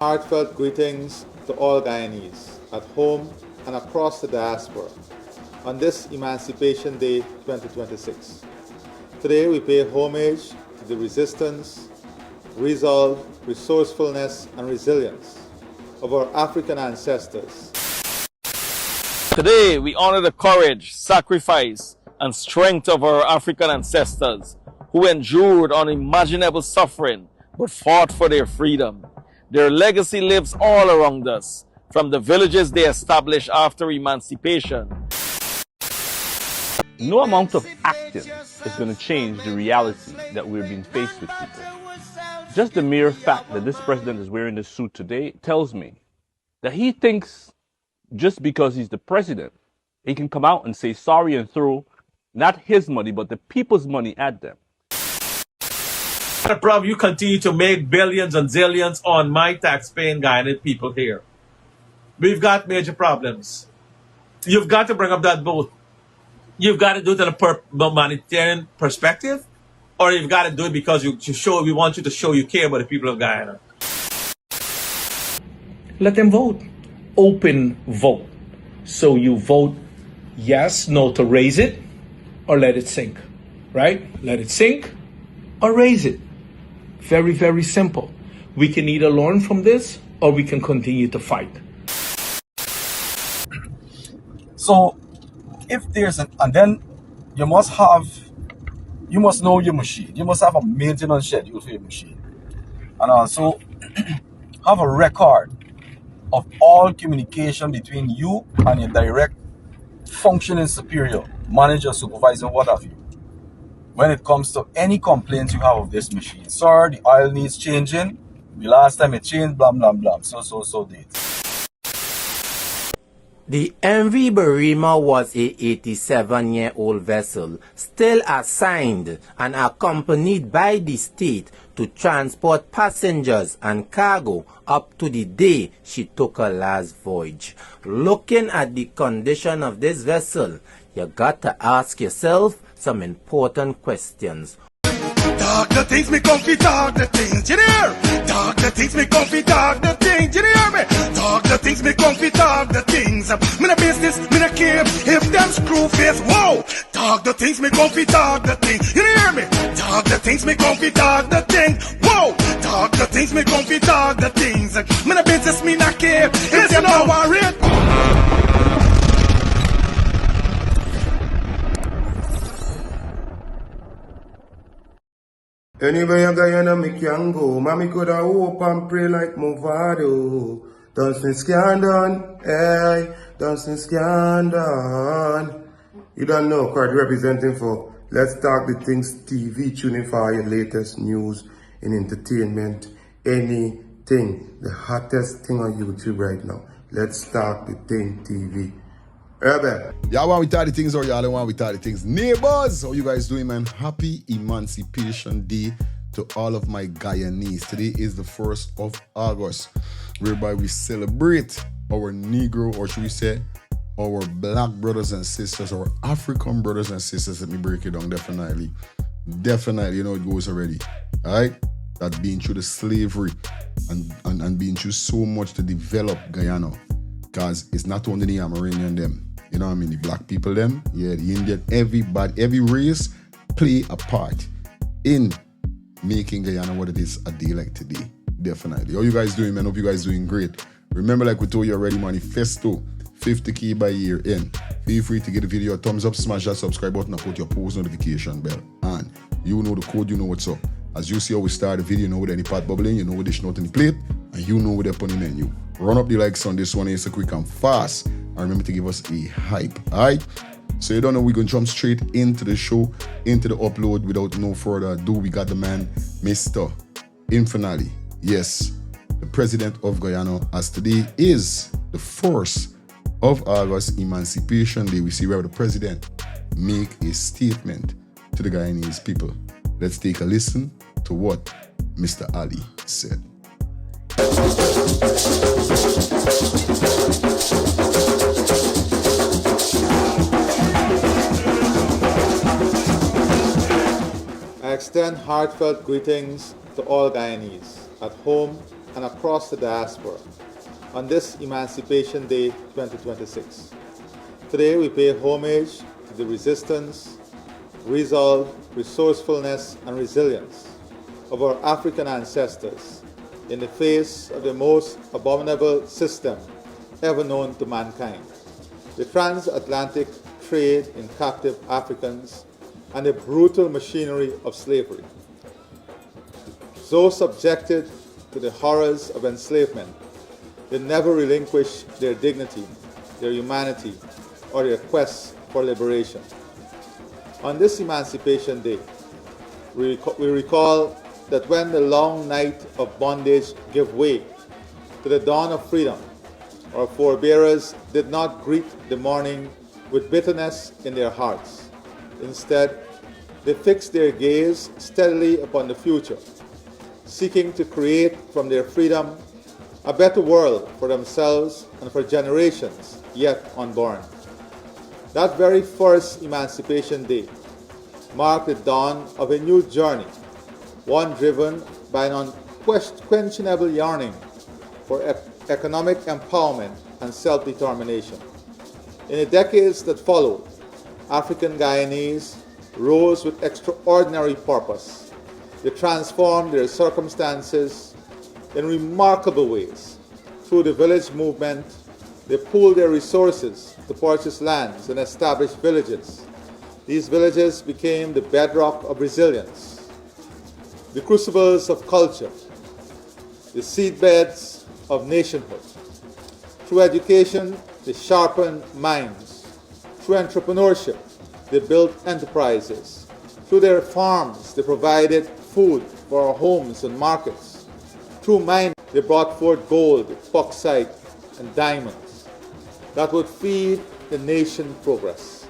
Heartfelt greetings to all Guyanese at home and across the diaspora on this Emancipation Day 2026. Today we pay homage to the resistance, resolve, resourcefulness, and resilience of our African ancestors. Today we honor the courage, sacrifice, and strength of our African ancestors who endured unimaginable suffering but fought for their freedom. Their legacy lives all around us, from the villages they established after emancipation. No amount of acting is going to change the reality that we're being faced with, people. Just the mere fact that this president is wearing this suit today tells me that he thinks just because he's the president, he can come out and say sorry and throw not his money, but the people's money at them. Problem, you continue to make billions and zillions on my tax-paying Guyanese people here. We've got major problems. You've got to bring up that both. You've got to do it in a humanitarian perspective, or you've got to do it because we want you to show you care about the people of Guyana. Let them vote. Open vote. So you vote yes, no to raise it, or let it sink, right? Let it sink or raise it. Very, very simple. We can either learn from this or we can continue to fight. So if there's and then you must know your machine. You must have a maintenance schedule for your machine. And also have a record of all communication between you and your direct functioning superior, manager, supervisor, what have you, when it comes to any complaints you have of this machine. Sir, the oil needs changing. The last time it changed, blah, blah, blah. So date. The MV Barima was a 87-year-old vessel, still assigned and accompanied by the state to transport passengers and cargo up to the day she took her last voyage. Looking at the condition of this vessel, you got to ask yourself some important questions. Talk the things, me comfy, talk the things, you hear? Talk the things, me comfy, talk the things, you hear me? Talk the things, me comfy, talk the things. Me no business, me no care if them screw face, whoa! Talk the things, me comfy, talk the things, you hear me? Talk the things, me comfy, talk the things, whoa! Talk the things, me comfy, talk the things. Me no business, me no care if them no worried. Anyway, Guyana, me can go. Mommy coulda hope and pray like Movado. Dancing scandal, hey, dancing scandal. You don't know, card representing for Let's Talk the Things TV, tuning for your latest news in entertainment, anything. The hottest thing on YouTube right now. Let's Talk the Thing TV. Y'all want we talk the things or y'all don't want we talk the things? Neighbors, how you guys doing, man? Happy Emancipation Day to all of my Guyanese. Today is the 1st of August, whereby we celebrate our Negro, or should we say, our black brothers and sisters, our African brothers and sisters. Let me break it down, definitely. Definitely, you know it goes already, all right? That being through the slavery and being through so much to develop Guyana. Because it's not only the Amerindian them, you know what I mean, the black people them, yeah, the Indian, every race play a part in making Guyana what it is a day like today. Definitely. How you guys doing, man? Hope you guys doing great. Remember, like we told you already, manifesto, 50K by year in. Feel free to give the video a thumbs up, smash that subscribe button, and put your post notification bell. And you know the code, you know what's up. As you see how we start the video, you know with any pot bubbling, you know with dish note in the plate, and you know with the on the menu. Run up the likes on this one, it's a quick and fast. And remember to give us a hype, alright? So you don't know, we're going to jump straight into the show, into the upload without no further ado. We got the man, Mr. Infinally. Yes, the president of Guyana, as today is the 1st of August, Emancipation Day. We see where the president make a statement to the Guyanese people. Let's take a listen to what Mr. Ali said. I extend heartfelt greetings to all Guyanese at home and across the diaspora on this Emancipation Day 2026. Today we pay homage to the resistance, resolve, resourcefulness, and resilience of our African ancestors in the face of the most abominable system ever known to mankind, the transatlantic trade in captive Africans and the brutal machinery of slavery. Though subjected to the horrors of enslavement, they never relinquished their dignity, their humanity, or their quest for liberation. On this Emancipation Day, we recall that when the long night of bondage gave way to the dawn of freedom, our forebearers did not greet the morning with bitterness in their hearts. Instead, they fixed their gaze steadily upon the future, seeking to create from their freedom a better world for themselves and for generations yet unborn. That very first Emancipation Day marked the dawn of a new journey, one driven by an unquestionable yearning for economic empowerment and self-determination. In the decades that followed, African Guyanese rose with extraordinary purpose. They transformed their circumstances in remarkable ways. Through the village movement, they pooled their resources to purchase lands and establish villages. These villages became the bedrock of resilience, the crucibles of culture, the seedbeds of nationhood. Through education, they sharpened minds. Through entrepreneurship, they built enterprises. Through their farms, they provided food for our homes and markets. Through mining, they brought forth gold, bauxite, and diamonds that would feed the nation's progress.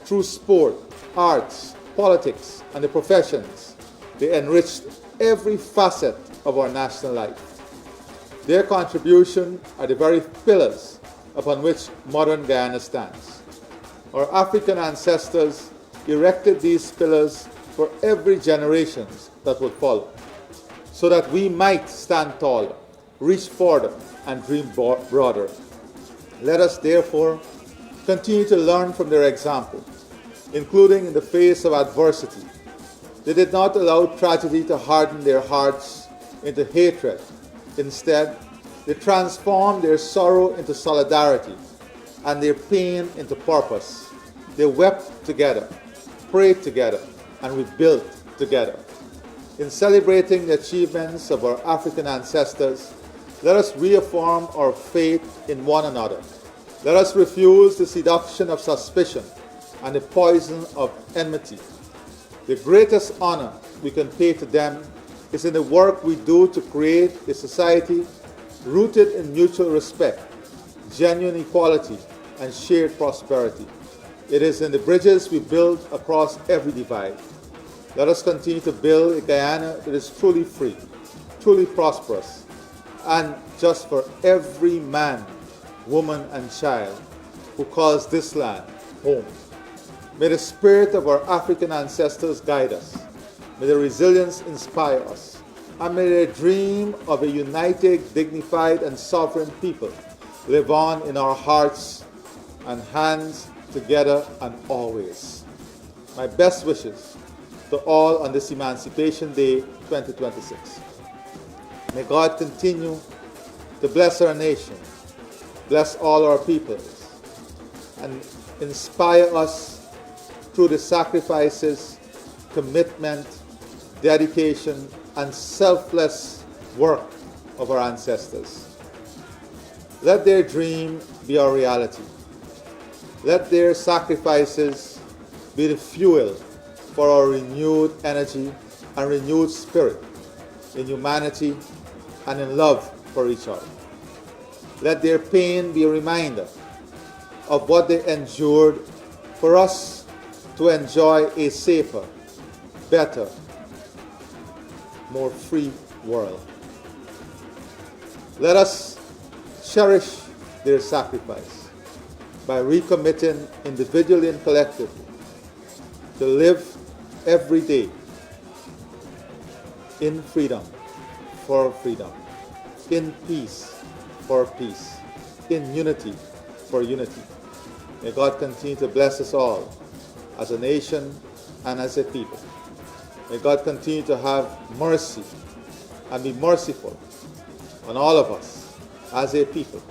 Through sport, arts, politics, and the professions, they enriched every facet of our national life. Their contribution are the very pillars upon which modern Guyana stands. Our African ancestors erected these pillars for every generation that would follow, so that we might stand taller, reach further, and dream broader. Let us therefore continue to learn from their example, including in the face of adversity. They did not allow tragedy to harden their hearts into hatred. Instead, they transformed their sorrow into solidarity and their pain into purpose. They wept together, prayed together, and rebuilt together. In celebrating the achievements of our African ancestors, let us reaffirm our faith in one another. Let us refuse the seduction of suspicion and the poison of enmity. The greatest honor we can pay to them is in the work we do to create a society rooted in mutual respect, genuine equality, and shared prosperity. It is in the bridges we build across every divide. Let us continue to build a Guyana that is truly free, truly prosperous, and just for every man, woman, and child who calls this land home. May the spirit of our African ancestors guide us. May their resilience inspire us. And may their dream of a united, dignified, and sovereign people live on in our hearts and hands together and always. My best wishes to all on this Emancipation Day 2026. May God continue to bless our nation, bless all our peoples, and inspire us through the sacrifices, commitment, dedication, and selfless work of our ancestors. Let their dream be our reality. Let their sacrifices be the fuel for our renewed energy and renewed spirit in humanity and in love for each other. Let their pain be a reminder of what they endured for us to enjoy a safer, better, more free world. Let us cherish their sacrifice by recommitting individually and collectively to live every day in freedom, for freedom. in peace for peace, in unity for unity. May God continue to bless us all as a nation and as a people. May God continue to have mercy and be merciful on all of us as a people,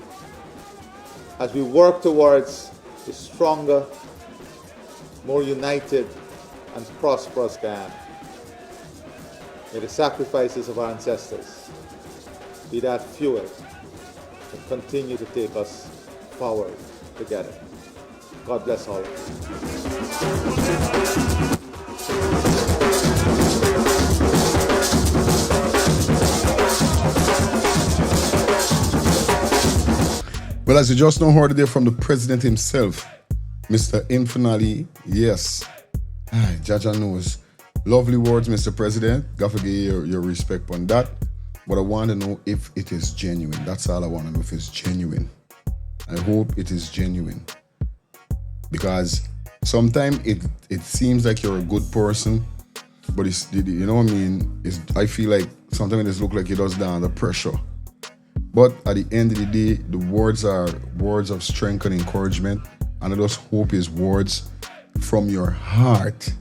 as we work towards a stronger, more united and prosperous Guyana. May the sacrifices of our ancestors be that fuel to continue to take us forward together. God bless all of us. Well, as you just know, heard today from the president himself, Mr. Infinally, yes. Jaja knows. Lovely words, Mr. President. God forgive your respect on that. But I want to know if it is genuine. That's all I want to know, if it's genuine. I hope it is genuine. Because sometimes it seems like you're a good person, but it's, you know what I mean? I feel like sometimes it just looks like it does down under pressure. But at the end of the day, the words are words of strength and encouragement. And I just hope it's words from your heart.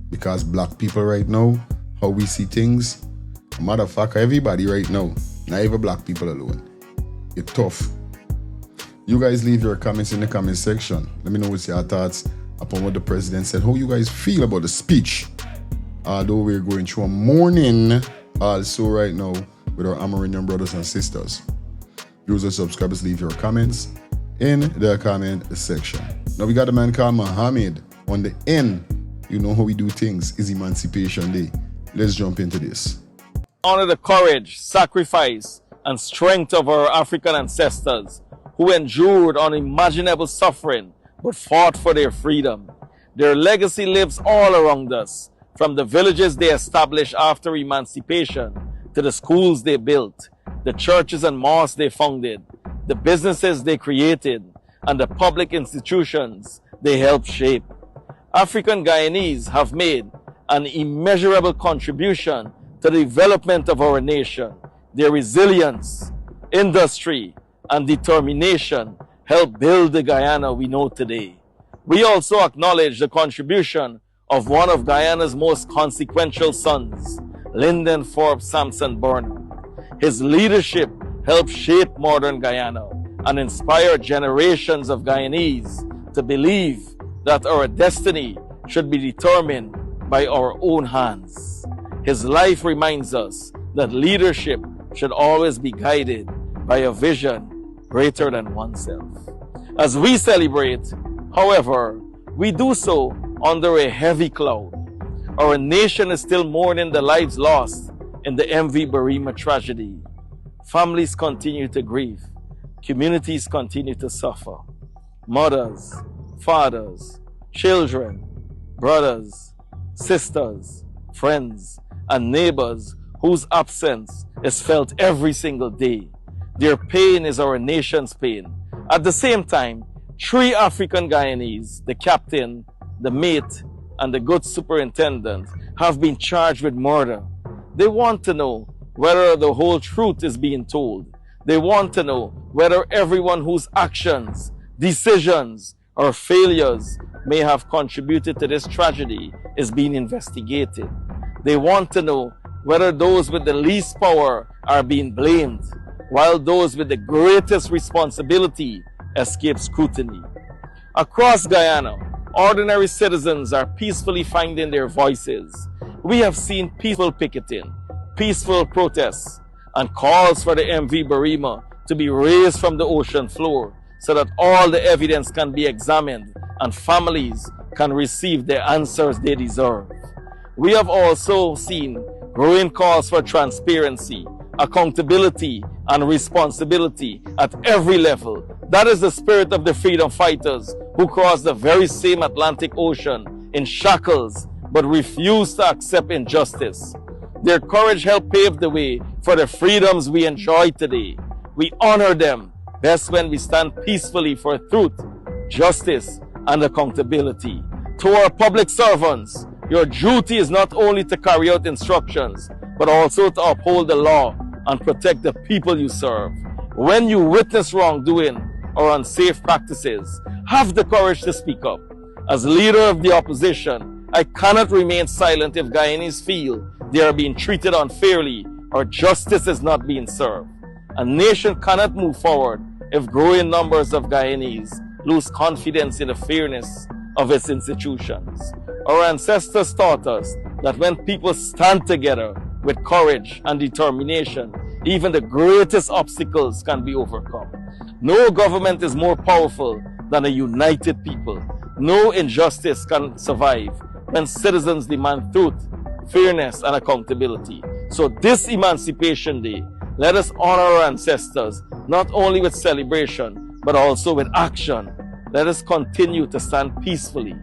Because black people right now, how we see things, motherfucker, everybody right now, not even black people alone, it's tough. You guys leave your comments in the comment section. Let me know what's your thoughts upon what the president said. How you guys feel about the speech. Although we're going through a mourning also right now with our Amerindian brothers and sisters. Users, subscribers, leave your comments in the comment section. Now we got a man called Mohamed on the end. You know how we do things. It's Emancipation Day. Let's jump into this. Honor the courage, sacrifice, and strength of our African ancestors who endured unimaginable suffering but fought for their freedom. Their legacy lives all around us, from the villages they established after emancipation to the schools they built, the churches and mosques they founded, the businesses they created, and the public institutions they helped shape. African Guyanese have made an immeasurable contribution to the development of our nation. Their resilience, industry, and determination helped build the Guyana we know today. We also acknowledge the contribution of one of Guyana's most consequential sons, Lyndon Forbes Sampson Burnham. His leadership helped shape modern Guyana and inspire generations of Guyanese to believe that our destiny should be determined by our own hands. His life reminds us that leadership should always be guided by a vision greater than oneself. As we celebrate, however, we do so under a heavy cloud. Our nation is still mourning the lives lost in the MV Burema tragedy. Families continue to grieve. Communities continue to suffer. Mothers, fathers, children, brothers, sisters, friends, and neighbors whose absence is felt every single day. Their pain is our nation's pain. At the same time, 3 African Guyanese, the captain, the mate, and the good superintendent, have been charged with murder. They want to know whether the whole truth is being told. They want to know whether everyone whose actions, decisions, or failures may have contributed to this tragedy is being investigated. They want to know whether those with the least power are being blamed, while those with the greatest responsibility escape scrutiny. Across Guyana, ordinary citizens are peacefully finding their voices. We have seen peaceful picketing, peaceful protests, and calls for the MV Burema to be raised from the ocean floor so that all the evidence can be examined and families can receive the answers they deserve. We have also seen growing calls for transparency, accountability, and responsibility at every level. That is the spirit of the freedom fighters who crossed the very same Atlantic Ocean in shackles but refused to accept injustice. Their courage helped pave the way for the freedoms we enjoy today. We honor them best when we stand peacefully for truth, justice, and accountability. To our public servants, your duty is not only to carry out instructions, but also to uphold the law and protect the people you serve. When you witness wrongdoing or unsafe practices, have the courage to speak up. As leader of the opposition, I cannot remain silent if Guyanese feel they are being treated unfairly or justice is not being served. A nation cannot move forward if growing numbers of Guyanese lose confidence in the fairness of its institutions. Our ancestors taught us that when people stand together with courage and determination, even the greatest obstacles can be overcome. No government is more powerful than a united people. No injustice can survive when citizens demand truth, fairness, and accountability. So this Emancipation Day, let us honor our ancestors, not only with celebration, but also with action. Let us continue to stand peacefully.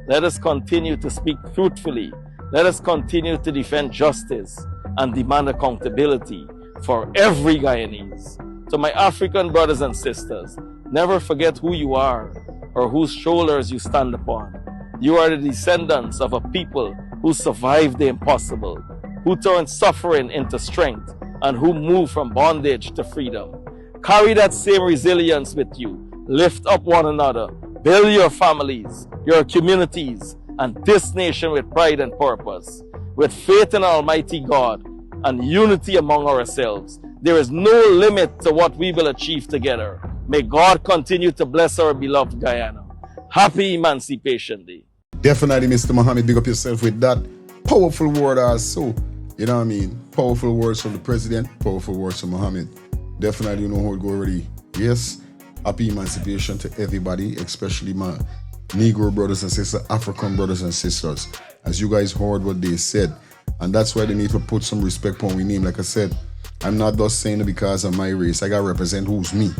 Let us continue to speak truthfully. Let us continue to defend justice and demand accountability for every Guyanese. To my African brothers and sisters, never forget who you are or whose shoulders you stand upon. You are the descendants of a people who survived the impossible, who turned suffering into strength, and who moved from bondage to freedom. Carry that same resilience with you. Lift up one another. Build your families, your communities, and this nation with pride and purpose. With faith in Almighty God and unity among ourselves, there is no limit to what we will achieve together. May God continue to bless our beloved Guyana. Happy Emancipation Day. Definitely, Mr. Mohamed, big up yourself with that powerful word also. You know what I mean? Powerful words from the president, powerful words from Mohamed. Definitely, you know how it go already. Yes, happy emancipation to everybody, especially my Negro brothers and sisters, African brothers and sisters. As you guys heard what they said. And that's why they need to put some respect on we name. Like I said, I'm not just saying it because of my race. I got to represent who's me.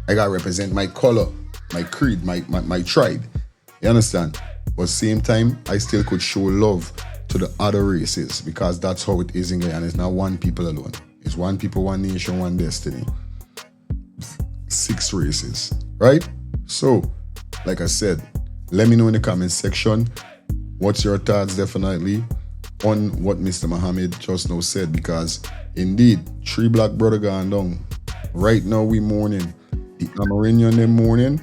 I got to represent my color, my creed, my tribe. You understand? But same time, I still could show love to the other races because that's how it is in Guyana. It's not one people alone. It's one people, one nation, one destiny. 6 races, right? So, like I said, let me know in the comment section what's your thoughts definitely on what Mr. Mohamed just now said, because indeed, 3 black brother gone down. Right now we mourning the Amerindian them mourning,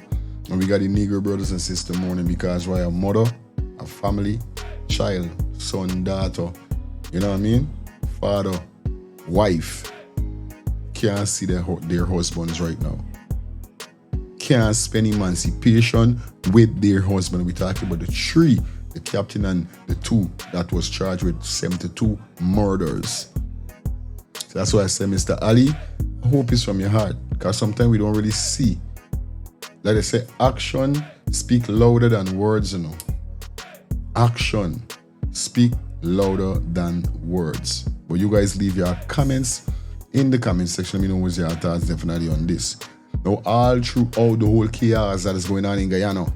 and we got the Negro brothers and sisters mourning because why a mother, a family, child, son, daughter, you know what I mean? Father, wife, can't see their husbands right now. Can't spend emancipation with their husband. We're talking about the 3, the captain and the 2 that was charged with 72 murders. So that's why I say, Mr. Ali, I hope it's from your heart, because sometimes we don't really see. Like I say, action speak louder than words, you know. Action speak louder than words. But you guys leave your comments in the comment section. Let me know what's your thoughts definitely on this. Now, all throughout the whole chaos that is going on in Guyana,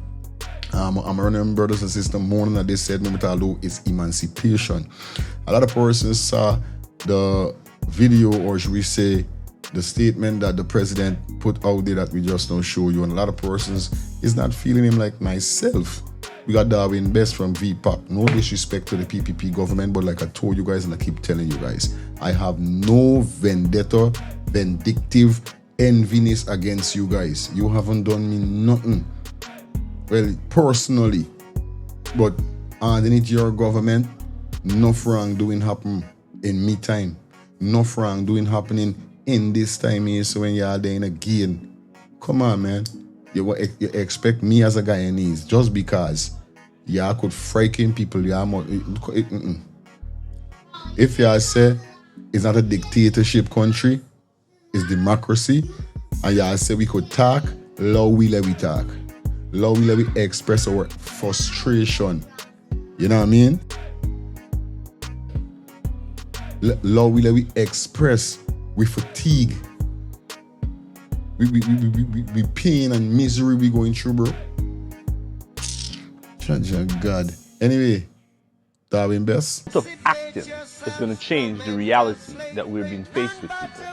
I'm running brothers and sisters mourning that they said no is emancipation. A lot of persons saw the video, or should we say the statement that the president put out there that we just don't show you, and a lot of persons is not feeling him like myself. We got Darwin Best from Vpac. No disrespect to the PPP government, but like I told you guys and I keep telling you guys, I have no vendetta, vindictive enviness against you guys. You haven't done me nothing. Well, personally, but underneath your government, enough wrongdoing happen in me time. Enough wrongdoing happening in this time here. So when you're there again, come on, man. You expect me as a Guyanese just because y'all could frighten people. If y'all say it's not a dictatorship country, it's democracy, and y'all say we could talk, law we let we talk. Law we let we express our frustration. You know what I mean? Law we let we express with fatigue. We pain and misery we going through, bro. God. Anyway, Darwin Best. Of acting is going to change the reality that we're being faced with, people.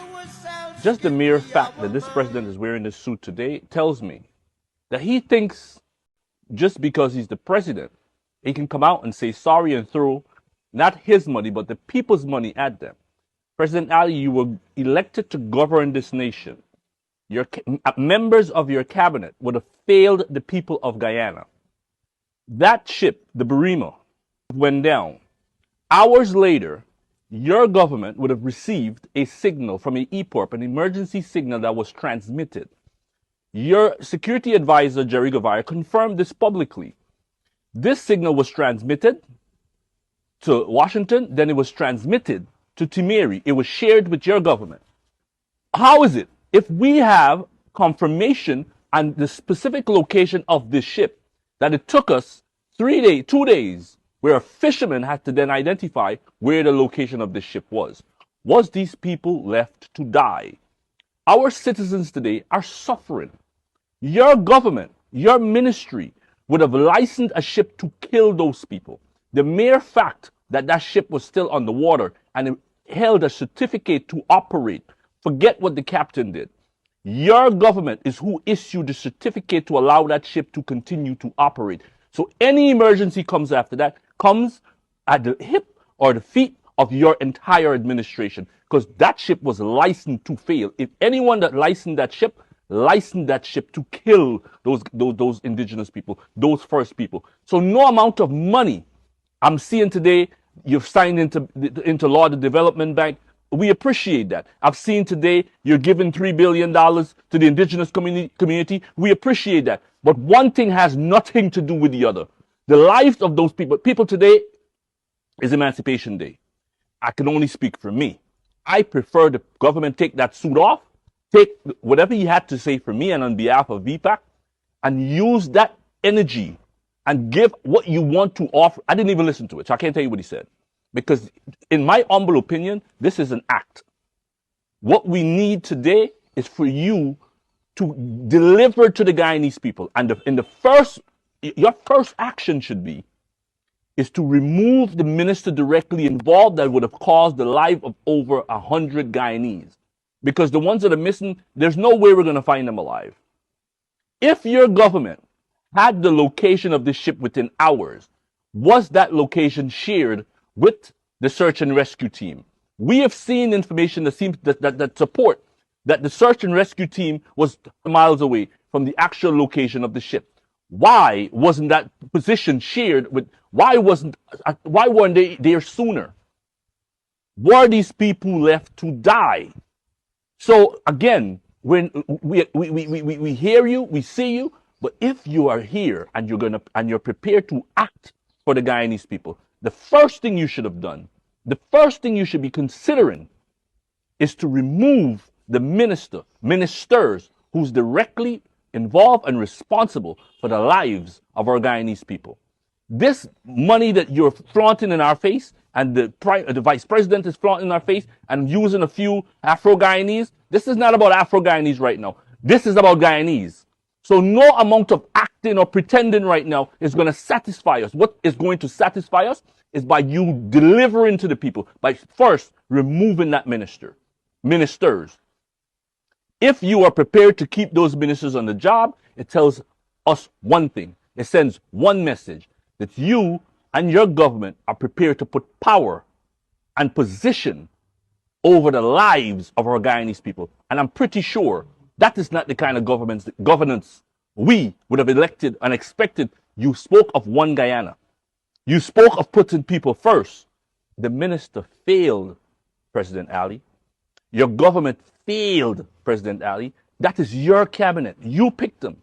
Just the mere fact that this president is wearing this suit today tells me that he thinks just because he's the president, he can come out and say sorry and throw not his money, but the people's money at them. President Ali, you were elected to govern this nation. Your members of your cabinet would have failed the people of Guyana. That ship, the Burima, went down. Hours later, your government would have received a signal from an EPORP, an emergency signal that was transmitted. Your security advisor, Jerry Guevara, confirmed this publicly. This signal was transmitted to Washington, then it was transmitted to Timeri. It was shared with your government. How is it, if we have confirmation on the specific location of this ship, that it took us 2 days, where a fisherman had to then identify where the location of this ship was? Was these people left to die? Our citizens today are suffering. Your government, your ministry would have licensed a ship to kill those people. The mere fact that that ship was still on the water and it held a certificate to operate, forget what the captain did. Your government is who issued the certificate to allow that ship to continue to operate. So any emergency comes after that, comes at the hip or the feet of your entire administration, because that ship was licensed to fail. If anyone that licensed that ship to kill those indigenous people, those first people. So no amount of money. I'm seeing today you've signed into law the development bank. We appreciate that. I've seen today you're giving $3 billion to the indigenous community. We appreciate that. But one thing has nothing to do with the other. The lives of those people today is Emancipation Day. I can only speak for me. I prefer the government take that suit off, take whatever he had to say for me and on behalf of Vpac, and use that energy and give what you want to offer. I didn't even listen to it, so I can't tell you what he said. Because in my humble opinion, this is an act. What we need today is for you to deliver to the Guyanese people. And your first action should be is to remove the minister directly involved that would have caused the life of over 100 Guyanese. Because the ones that are missing, there's no way we're going to find them alive. If your government had the location of this ship within hours, was that location shared with the search and rescue team? We have seen information that seems that support that the search and rescue team was miles away from the actual location of the ship. Why wasn't that position shared with? Why weren't they there sooner? Were these people left to die? So again, when we hear you, we see you, but if you are here and you're prepared to act for the Guyanese people, the first thing you should have done, the first thing you should be considering, is to remove the ministers who's directly involved and responsible for the lives of our Guyanese people. This money that you're flaunting in our face, and the vice president is flaunting in our face and using a few Afro-Guyanese, this is not about Afro-Guyanese right now. This is about Guyanese. So no amount of acting or pretending right now is going to satisfy us. What is going to satisfy us is by you delivering to the people, by first removing that ministers. If you are prepared to keep those ministers on the job, it tells us one thing. It sends one message, that you and your government are prepared to put power and position over the lives of our Guyanese people. And I'm pretty sure that is not the kind of governance we would have elected and expected. You spoke of one Guyana. You spoke of putting people first. The minister failed, President Ali. Your government failed, President Ali. That is your cabinet. You picked them.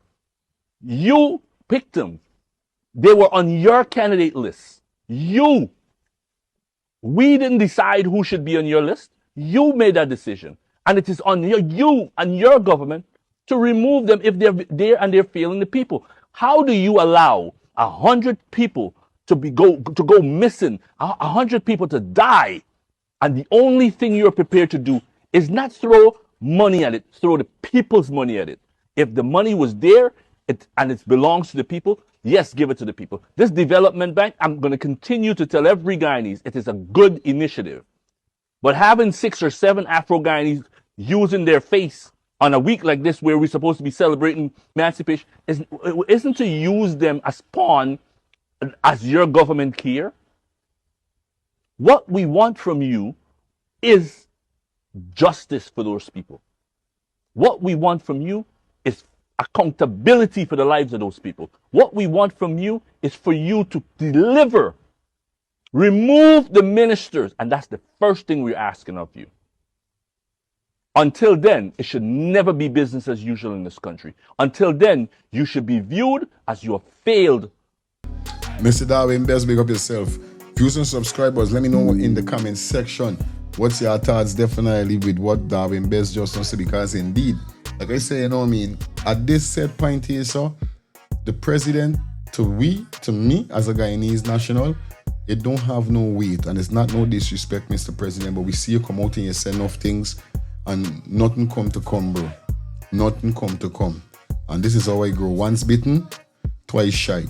You picked them. They were on your candidate list. We didn't decide who should be on your list. You made that decision. And it is on you and your government to remove them if they're there and they're failing the people. How do you allow 100 people to go missing, 100 people to die, and the only thing you're prepared to do is not throw money at it, throw the people's money at it? If the money was there and it belongs to the people, yes, give it to the people. This development bank, I'm going to continue to tell every Guyanese, it is a good initiative. But having 6 or 7 Afro-Guyanese using their face on a week like this where we're supposed to be celebrating emancipation isn't to use them as pawn as your government care. What we want from you is justice for those people. What we want from you is accountability for the lives of those people. What we want from you is for you to deliver. Remove the ministers, and that's the first thing we're asking of you. Until then, it should never be business as usual in this country. Until then, you should be viewed as you have failed. Mr. Darwin, best big up yourself. Views and subscribers, let me know in the comment section what's your thoughts definitely with what Darwin Best just said, because indeed, like I say, you know what I mean, at this set point here, so the president to me as a Guyanese national, it don't have no weight, and it's not no disrespect, Mr. President, but we see you come out and you say enough things and nothing come to come, bro. Nothing come to come. And this is how I grow. Once bitten, twice shy.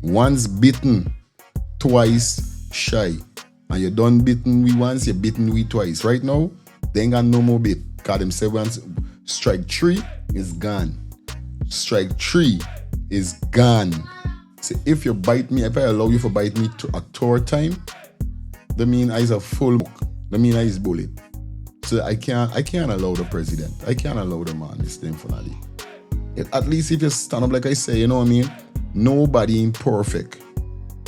Once bitten, twice shy. And you done bitten we once, you bitten we twice. Right now, they ain't got no more bit. Cause them say once strike 3 is gone. Strike 3 is gone. So if you bite me, if I allow you to bite me to a third time, that mean I is a full book. That mean I is bullet. So I can't allow the president. I can't allow the man this thing finally. At least if you stand up like I say, you know what I mean? Nobody imperfect.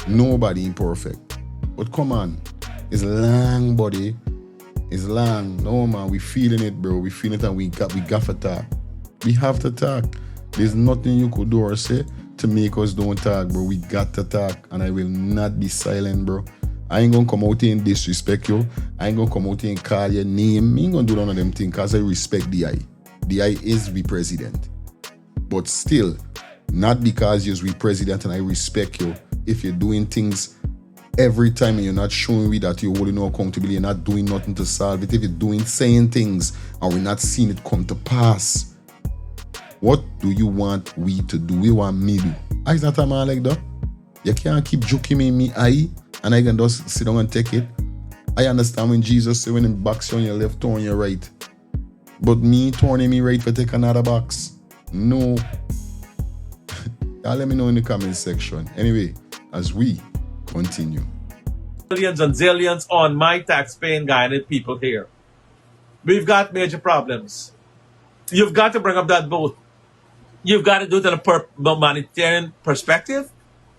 Nobody imperfect. But come on. It's long, buddy. It's long. No, man, we feeling it, bro. We feeling it, and we got to talk. We have to talk. There's nothing you could do or say to make us don't talk, bro. We got to talk, and I will not be silent, bro. I ain't gonna come out here and disrespect you. I ain't gonna come out here and call your name. I ain't gonna do none of them things because I respect DI. DI is the president. But still, not because you're the president and I respect you, if you're doing things every time and you're not showing me that you're holding no accountability, you're not doing nothing to solve it, if you're saying things and we're not seeing it come to pass, what do you want we to do? We want me to do. I's not a man like that. You can't keep joking me eye and I can just sit down and take it. I understand when Jesus said when he box you on your left or on your right. But me turning me right for take another box. No. Y'all let me know in the comment section. Anyway, as we continue. Billions and zillions on my tax-paying Guyanese people here. We've got major problems. You've got to bring up that both. You've got to do it in a humanitarian perspective,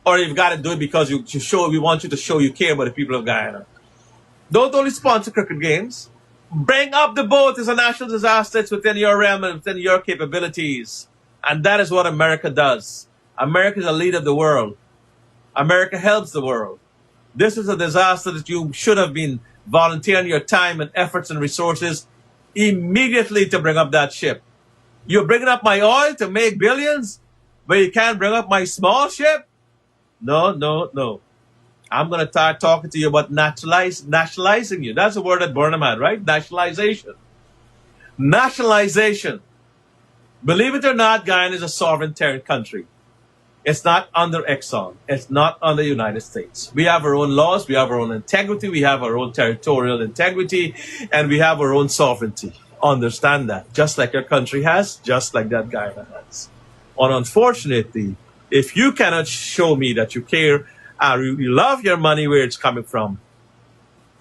or you've got to do it because we want you to show you care about the people of Guyana. Don't only sponsor cricket games. Bring up the boat. It's a national disaster. It's within your realm and within your capabilities. And that is what America does. America is the leader of the world. America helps the world. This is a disaster that you should have been volunteering your time and efforts and resources immediately to bring up that ship. You're bringing up my oil to make billions, but you can't bring up my small ship? No, no, no. I'm going to start talking to you about nationalizing you. That's the word that Burnham had, right? Nationalization. Nationalization. Believe it or not, Guyana is a sovereign country. It's not under Exxon. It's not under the United States. We have our own laws. We have our own integrity. We have our own territorial integrity. And we have our own sovereignty. Understand that. Just like your country has, just like that Guyana has. And unfortunately, if you cannot show me that you care, you love your money where it's coming from,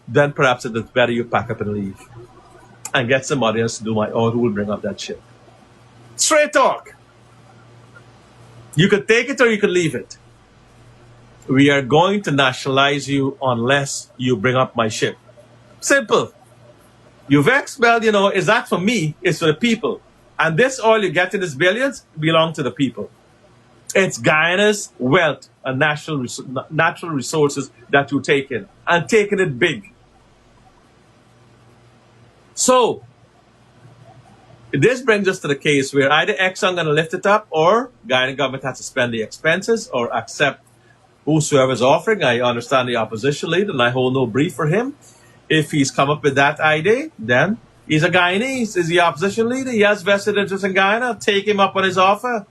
then perhaps it's better you pack up and leave. And get somebody else to do my own who will bring up that ship. Straight talk. You could take it or you could leave it. We are going to nationalize you unless you bring up my ship. Simple. You vex, well, you know, is that for me? It's for the people. And this oil you get in these billions belong to the people. It's Guyana's wealth and natural resources that you take in. And taking it big. So, this brings us to the case where either Exxon going to lift it up or Guyana government has to spend the expenses or accept whosoever is offering. I understand the opposition leader and I hold no brief for him. If he's come up with that idea, then he's a Guyanese. He's the opposition leader. He has vested interest in Guyana. Take him up on his offer.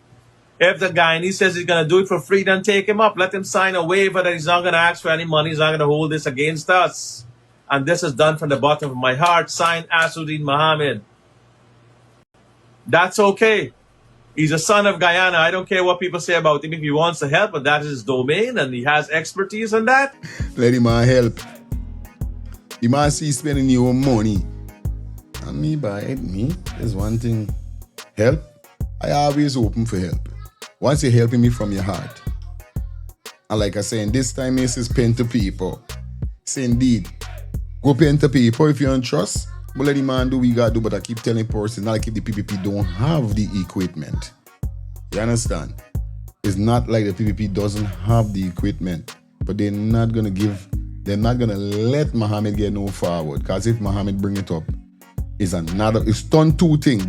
If the Guyanese says he's going to do it for free, then take him up. Let him sign a waiver that he's not going to ask for any money. He's not going to hold this against us. And this is done from the bottom of my heart. Signed, Asuddin Mohamed. That's okay. He's a son of Guyana. I don't care what people say about him. If he wants to help, but that is his domain, and he has expertise in that. Let him help. The man see spending your money And me by it, me is one thing. Help. I always open for help. Once you're helping me from your heart. And like I say, in this time, this is pen to people. Say indeed. Go pen to people if you don't trust. But let the man do what you gotta do. But I keep telling person, not like if the PPP don't have the equipment. You understand? It's not like the PPP doesn't have the equipment. But they're not gonna let Mohamed get no forward. Because if Mohamed bring it up, it's done two things.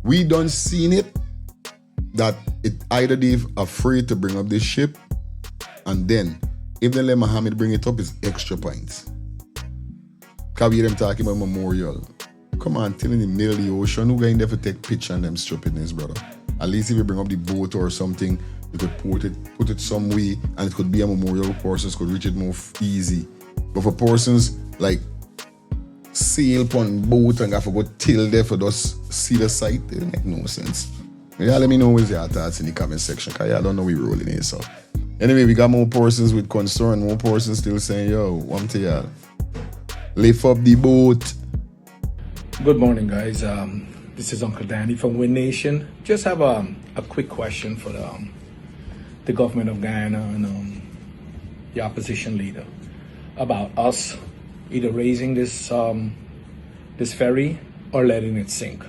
We done seen it, that it either they're afraid to bring up this ship, and then if they let Mohamed bring it up, it's extra points. Because we hear them talking about memorial. Come on, tell me in the middle of the ocean, who going there to take picture and them stupidness, brother? At least if you bring up the boat or something, you could put it some way, and it could be a memorial. Persons could reach it more easy. But for persons like sail upon boat and have to go till there for just see the site, it make no sense. Yeah, let me know what your thoughts in the comment section, because I don't know we rolling here. So anyway, we got more persons with concern, more persons still saying, yo, one to y'all, lift up the boat. Good morning, guys. This is Uncle Danny from Win Nation. Just have a quick question for the government of Guyana and the opposition leader about us either raising this ferry or letting it sink.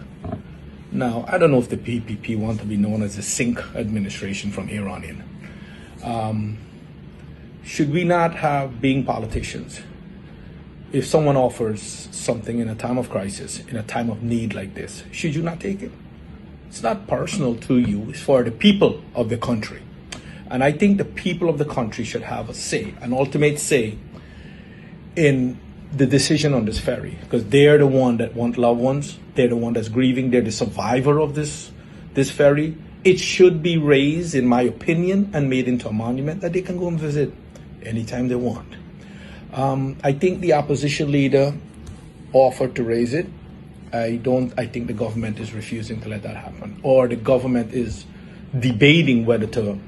Now, I don't know if the PPP want to be known as the sink administration from here on in. Should we not have, being politicians, if someone offers something in a time of crisis, in a time of need like this, should you not take it? It's not personal to you, it's for the people of the country. And I think the people of the country should have a say, an ultimate say in the decision on this ferry, because they're the one that want loved ones, they're the one that's grieving, they're the survivor of this ferry. It should be raised, in my opinion, and made into a monument that they can go and visit anytime they want. I think the opposition leader offered to raise it. I think the government is refusing to let that happen, or the government is debating whether to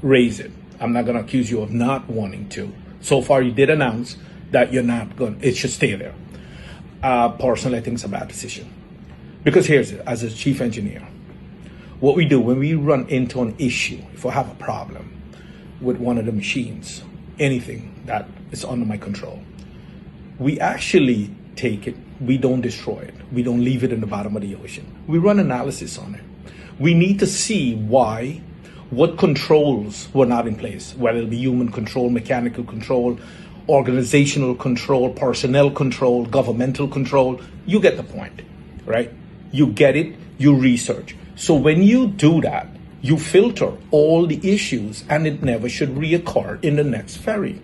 raise it. I'm not going to accuse you of not wanting to. So far, you did announce that you're not going. It should stay there. Personally, I think it's a bad decision, because here's it. As a chief engineer, what we do when we run into an issue, if I have a problem with one of the machines, anything that is under my control, we actually take it. We don't destroy it. We don't leave it in the bottom of the ocean. We run analysis on it. We need to see why, what controls were not in place, whether it be human control, mechanical control, organizational control, personnel control, governmental control. You get the point, right? You get it, you research. So when you do that, you filter all the issues, and it never should reoccur in the next ferry.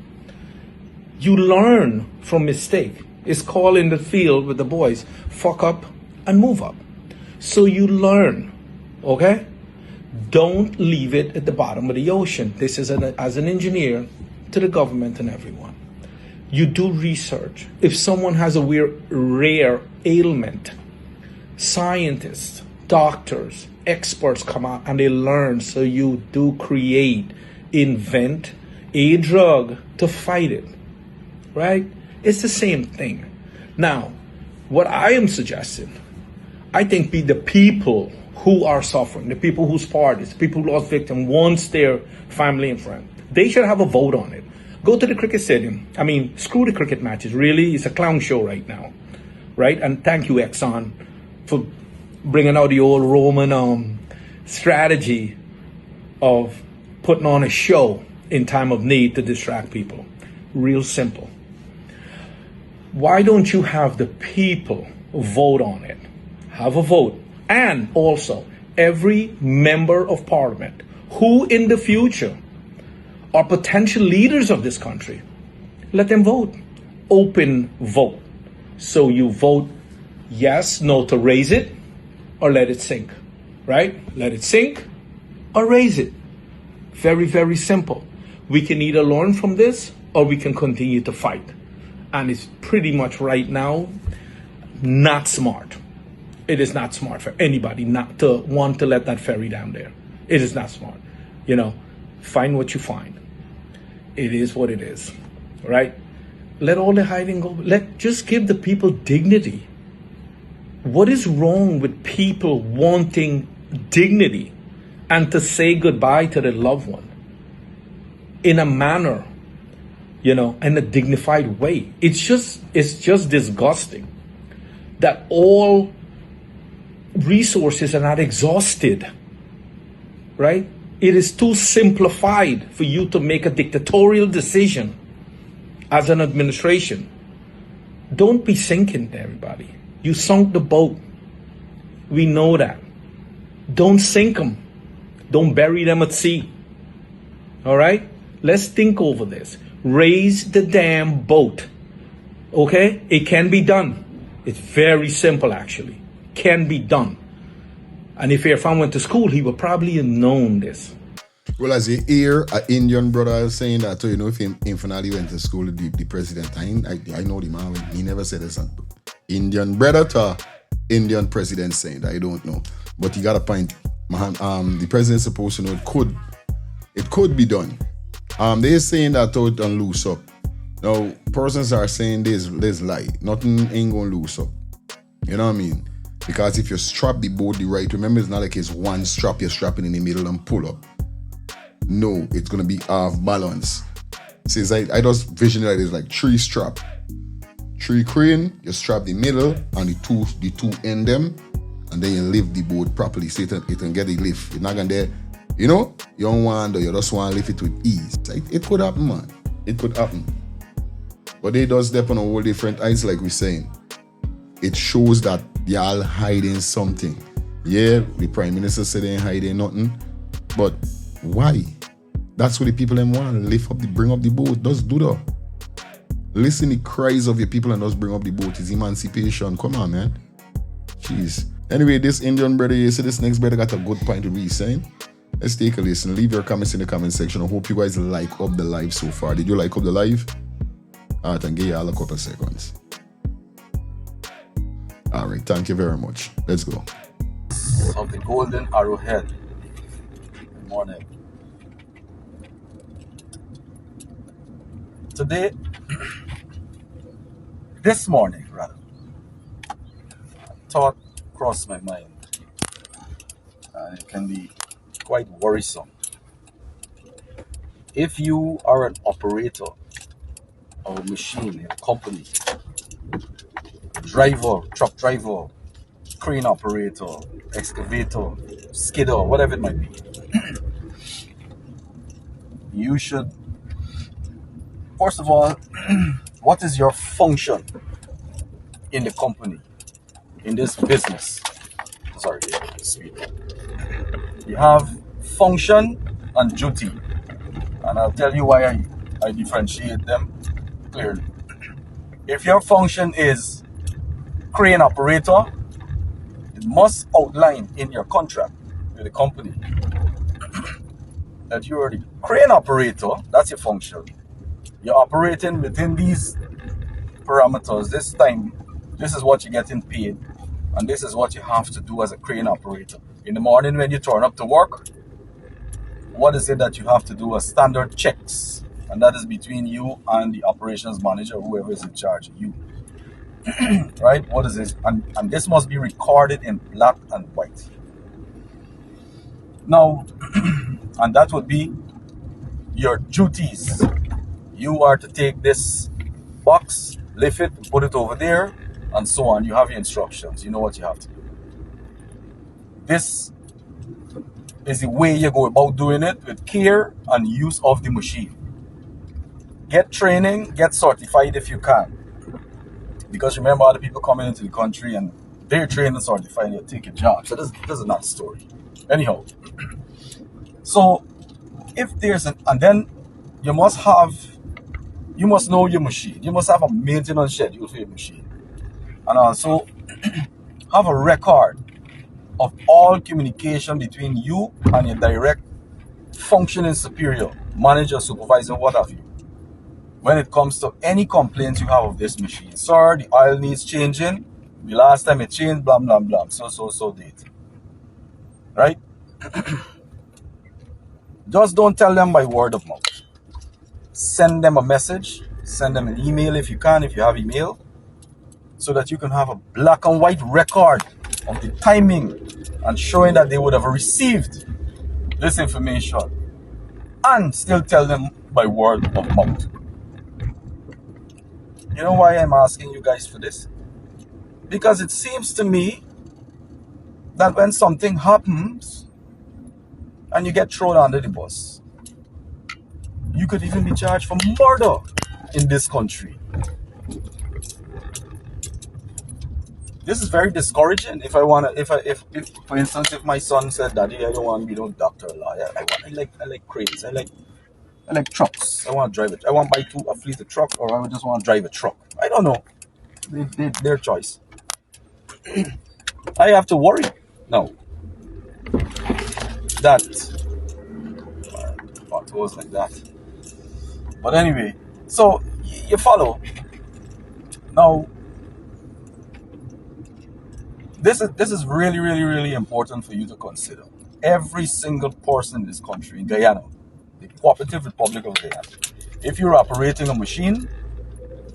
You learn from mistake. It's called in the field with the boys, fuck up and move up. So you learn, okay? Don't leave it at the bottom of the ocean. This is as an engineer to the government and everyone. You do research. If someone has a rare ailment, scientists, doctors, experts come out and they learn. So you do create, invent a drug to fight it, right? It's the same thing. Now, what I am suggesting, I think the people who are suffering, the people whose parties, the people who lost victims, wants their family and friends, they should have a vote on it. Go to the cricket stadium. I mean, screw the cricket matches, really. It's a clown show right now, right? And thank you, Exxon, for bringing out the old Roman strategy of putting on a show in time of need to distract people. Real simple. Why don't you have the people vote on it? Have a vote. And also, every member of parliament who in the future are potential leaders of this country, let them vote. Open vote. So you vote yes, no to raise it, or let it sink, right? Let it sink or raise it. Very, very simple. We can either learn from this or we can continue to fight. And it's pretty much right now not smart. It is not smart for anybody not to want to let that ferry down there. It is not smart. You know, find what you find. It is what it is, right? Let all the hiding go. Just give the people dignity. What is wrong with people wanting dignity and to say goodbye to their loved one in a manner, in a dignified way? It's just disgusting that all resources are not exhausted, right? It is too simplified for you to make a dictatorial decision as an administration. Don't be sinking, everybody. You sunk the boat. We know that. Don't sink them. Don't bury them at sea. All right? Let's think over this. Raise the damn boat. Okay? It can be done. It's very simple, actually. Can be done. And if Irfan went to school, he would probably have known this. Well, as you hear, an Indian brother saying that, so if he finally went to school, the president, I know the man, he never said this. Indian brother to Indian president saying that, I don't know. But he got a point. The president's supposed to know it could be done. They're saying that it don't loose up. Now, persons are saying this lie. Nothing ain't gonna loose up. You know what I mean? Because if you strap the boat the right, remember it's not like it's one strap, you're strapping in the middle and pull up. No, it's gonna be off balance. Since I just visualize it like 3 strap. 3 crane, you strap the middle and the two end them, and then you lift the boat properly so it can get the lift. You're not gonna you don't want, or you just want to lift it with ease. It could happen, man. It could happen. But they does step on a whole different ice, like we're saying. It shows that y'all hiding something. Yeah, the Prime Minister said they ain't hiding nothing. But why? That's what the people them want. Bring up the boat. Just do that. Listen the cries of your people and just bring up the boat. It's emancipation. Come on, man. Jeez. Anyway, this Indian brother, you see this next brother got a good point to be saying. Let's take a listen. Leave your comments in the comment section. I hope you guys like up the live so far. Did you like up the live? Alright, and give you all a couple of seconds. Alright, thank you very much. Let's go. Of the golden arrowhead. Good morning. Today, this morning rather, thought crossed my mind, and it can be quite worrisome. If you are an operator of a machine in a company, driver, truck driver, crane operator, excavator, skidder, whatever it might be, you should, first of all, what is your function in the company, in this business? Sorry, speak. You have function and duty, and I'll tell you why I differentiate them clearly. If your function is crane operator, it must outline in your contract with the company that you're the crane operator. That's your function. You're operating within these parameters. This time, this is what you're getting paid, and this is what you have to do as a crane operator. In the morning when you turn up to work, what is it that you have to do as standard checks? And that is between you and the operations manager, whoever is in charge of you. Right? What is this? And this must be recorded in black and white. Now, and that would be your duties. You are to take this box, lift it, put it over there, and so on. You have your instructions. You know what you have to do. This is the way you go about doing it, with care and use of the machine. Get training, get certified if you can. Because remember, other people coming into the country and they're trained and certified, and you take a job. So this is another story. Anyhow, so if there's and then you must know your machine. You must have a maintenance schedule for your machine. And also have a record of all communication between you and your direct functioning superior, manager, supervisor, what have you, when it comes to any complaints you have of this machine. Sir, the oil needs changing. The last time it changed, blah, blah, blah. So date. Right? Just don't tell them by word of mouth. Send them a message. Send them an email if you can, if you have email. so that you can have a black and white record of the timing and showing that they would have received this information, and still tell them by word of mouth. You know why I'm asking you guys for this? Because it seems to me that when something happens and you get thrown under the bus, you could even be charged for murder in this country. This is very discouraging. If for instance, if my son said, "Daddy, I don't want to be no doctor or lawyer. I like cranes. I like trucks. I want to drive it. I want to buy a fleet of truck, or I just want to drive a truck." I don't know. Their choice. I have to worry now that it goes like that. But anyway, so you follow. Now, this is really, really, really important for you to consider. Every single person in this country, in Guyana, the Cooperative Republic of Guyana, if you're operating a machine,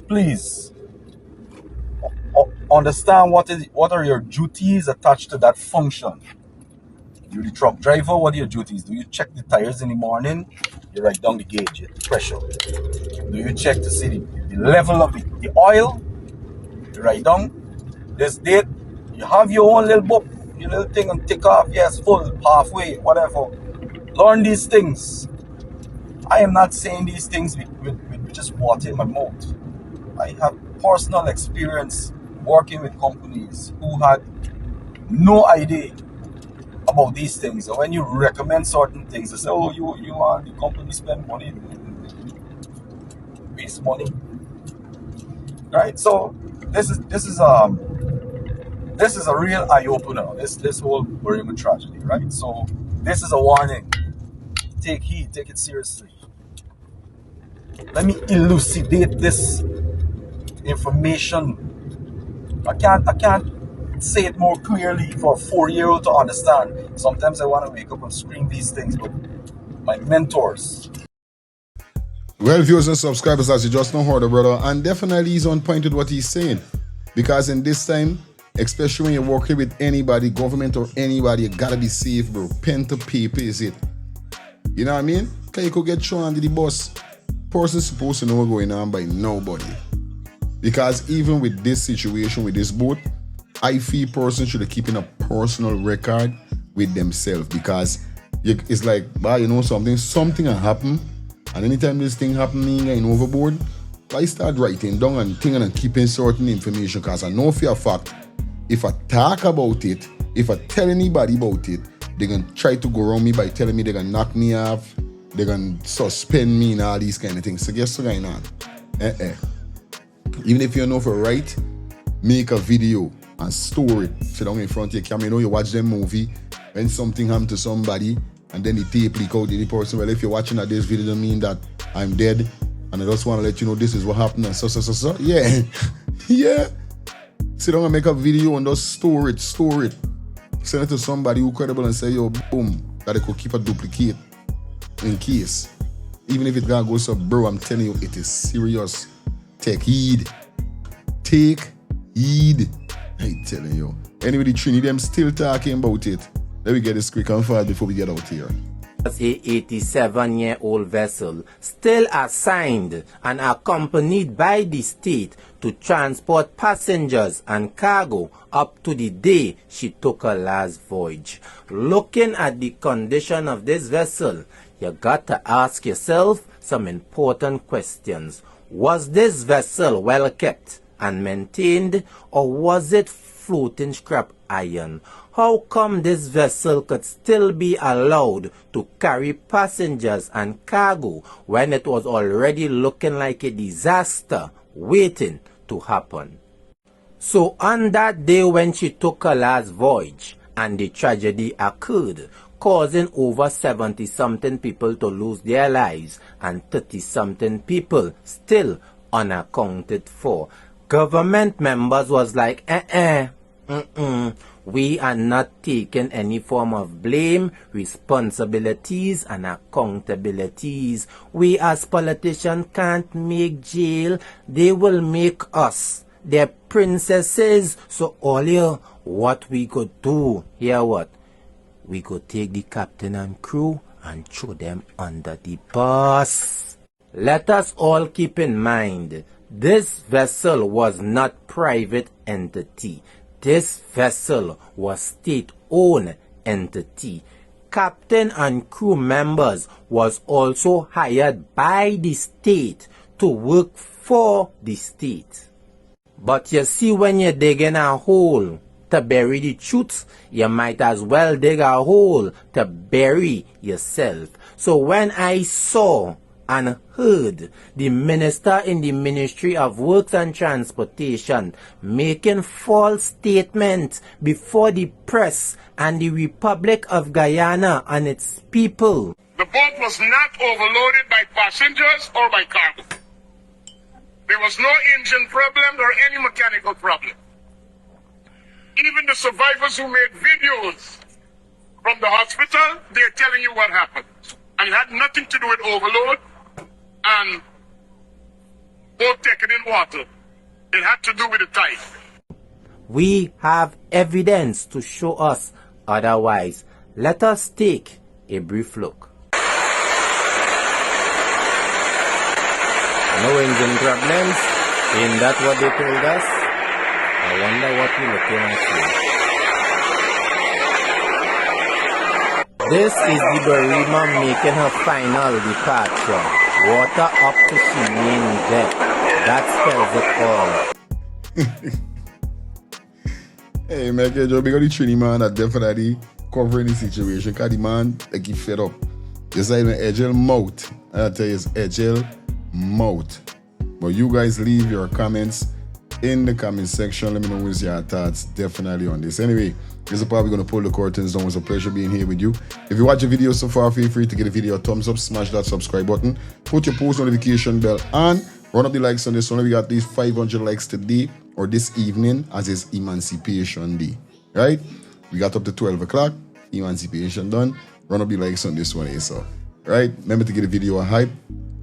please understand what are your duties attached to that function. You're the truck driver. What are your duties? Do you check the tires in the morning? You write down the gauge, the pressure. Do you check to see the level of the oil? You write down this date. You have your own little book, your little thing, and tick off, yes, full, halfway, whatever. Learn these things. I am not saying these things with just water in my mouth. I have personal experience working with companies who had no idea about these things. And when you recommend certain things, they say, "Oh, you want the company spend money, waste money." Right? So this is a real eye opener. This whole Burima tragedy, right? So this is a warning. Take heed. Take it seriously. Let me elucidate this information. I can't say it more clearly for a 4-year-old to understand. Sometimes I want to wake up and scream these things, but my mentors. Well, viewers and subscribers, as you just know, heard, brother, and definitely he's on point with what he's saying. Because in this time, especially when you're working with anybody, government or anybody, you gotta be safe, bro. Pen to paper is it. You know what I mean? Because you could get thrown under the bus. Person's supposed to know what's going on by nobody. Because even with this situation, with this boat, I feel person should have keeping a personal record with themselves. Because it's like, you know something will happen. And anytime this thing happening and overboard, I start writing down and thinking and keeping certain information. Because I know for a fact, if I talk about it, if I tell anybody about it, they're going to try to go around me by telling me they're going to knock me off, they're going to suspend me and all these kind of things. So guess what's going on? Even if you know for right, make a video and store it. Sit down in front of your camera. You know, you watch them movie, when something happened to somebody, and then the tape leak out to the person. Well, if you're watching this video, doesn't mean that I'm dead, and I just want to let you know this is what happened, and so. Yeah. Yeah. Sit down and make a video and just store it. Send it to somebody who's credible and say, yo, boom, that they could keep a duplicate in case. Even if it gonna go so, bro, I'm telling you, it is serious. Take heed. I'm telling you. Anyway, the Trini, them still talking about it. Let me get this quick and fast before we get out here. A 87-year-old vessel still assigned and accompanied by the state to transport passengers and cargo up to the day she took her last voyage. Looking at the condition of this vessel, you got to ask yourself some important questions. Was this vessel well kept and maintained, or was it floating scrap iron? How come this vessel could still be allowed to carry passengers and cargo when it was already looking like a disaster waiting to happen? So on that day when she took her last voyage and the tragedy occurred, causing over 70-something people to lose their lives and 30-something people still unaccounted for, government members was like, we are not taking any form of blame, responsibilities, and accountabilities. We as politicians can't make jail. They will make us. they're princesses. So all here, what we could do, hear what? We could take the captain and crew and throw them under the bus. Let us all keep in mind, this vessel was not private entity. This vessel was state-owned entity. Captain and crew members was also hired by the state to work for the state. But you see, when you're digging a hole to bury the truth, you might as well dig a hole to bury yourself. So when I saw and heard the minister in the Ministry of Works and Transportation making false statements before the press and the Republic of Guyana and its people. The boat was not overloaded by passengers or by cargo. There was no engine problem or any mechanical problem. Even the survivors who made videos from the hospital, they're telling you what happened. And it had nothing to do with overload and boat taken in water. It had to do with the tide. We have evidence to show us otherwise. Let us take a brief look. No engine problems. Ain't that what they told us? I wonder what we're looking at here. This is the Barima making her final departure. Water up to she main deck. That spells it all. Hey, man, Joe, big on the Trini man that definitely covering the situation. Because the man, like, he fed up. Just like an agile mouth. I tell you, it's agile mouth. But you guys leave your comments in the comment section. Let me know what's your thoughts definitely on this. Anyway, this is probably going to pull the curtains down. It's a pleasure being here with you. If you watch the video so far, feel free to give the video a thumbs up, smash that subscribe button, put your post notification bell on, run up the likes on this one. We got at least 500 likes today or this evening, as is Emancipation Day, right? We got up to 12 o'clock, Emancipation done. Run up the likes on this one, so right? Remember to give the video a hype,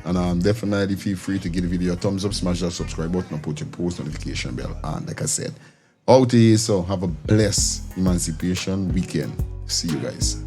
and definitely feel free to give the video a thumbs up, smash that subscribe button, and put your post notification bell on. Like I said, out here, so have a blessed Emancipation weekend. See you guys.